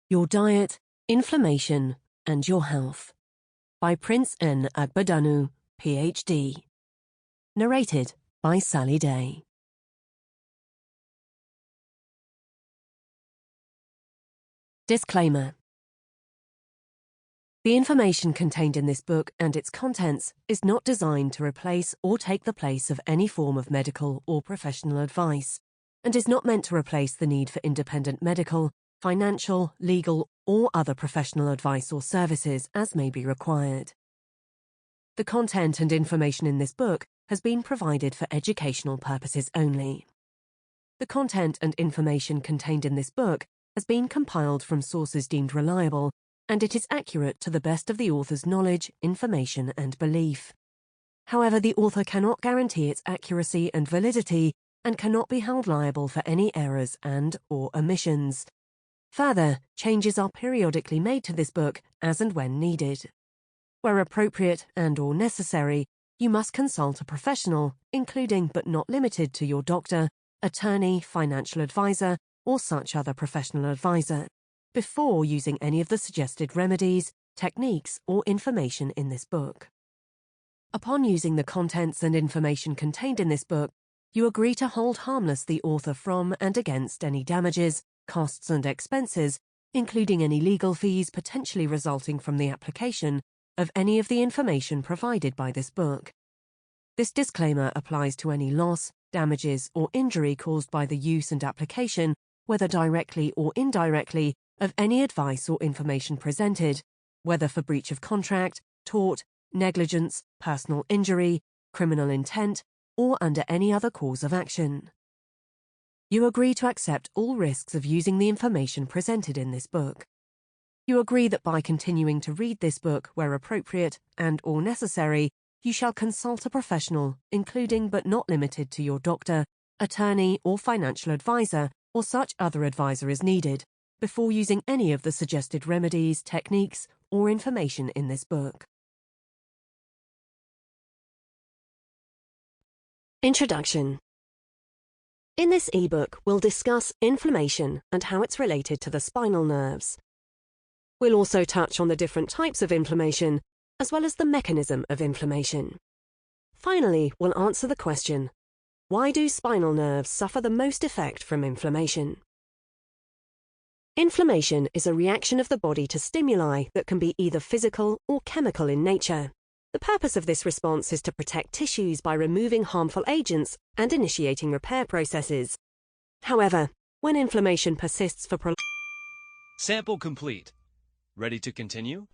Your Diet, Inflammation, and Your Health by Prince N. Agbedanu, Ph.D. Narrated by Sally Day. Disclaimer. The information contained in this book and its contents is not designed to replace or take the place of any form of medical or professional advice, and is not meant to replace the need for independent medical, financial, legal, or other professional advice or services as may be required. The content and information in this book has been provided for educational purposes only. The content and information contained in this book has been compiled from sources deemed reliable, and it is accurate to the best of the author's knowledge, information, and belief. However, the author cannot guarantee its accuracy and validity and cannot be held liable for any errors and/or omissions. Further, changes are periodically made to this book as and when needed. Where appropriate and/or necessary, you must consult a professional, including but not limited to your doctor, attorney, financial advisor, or such other professional advisor, before using any of the suggested remedies, techniques, or information in this book. Upon using the contents and information contained in this book, you agree to hold harmless the author from and against any damages, costs, and expenses, including any legal fees potentially resulting from the application of any of the information provided by this book. This disclaimer applies to any loss, damages, or injury caused by the use and application, whether directly or indirectly, of any advice or information presented, whether for breach of contract, tort, negligence, personal injury, criminal intent, or under any other cause of action. You agree to accept all risks of using the information presented in this book. You agree that by continuing to read this book where appropriate and/or necessary, you shall consult a professional, including but not limited to your doctor, attorney, or financial advisor, or such other advisor as needed, before using any of the suggested remedies, techniques, or information in this book. Introduction. In this ebook, we'll discuss inflammation and how it's related to the spinal nerves. We'll also touch on the different types of inflammation, as well as the mechanism of inflammation. Finally, we'll answer the question, why do spinal nerves suffer the most effect from inflammation? Inflammation is a reaction of the body to stimuli that can be either physical or chemical in nature. The purpose of this response is to protect tissues by removing harmful agents and initiating repair processes. However, when inflammation persists for Sample complete. Ready to continue?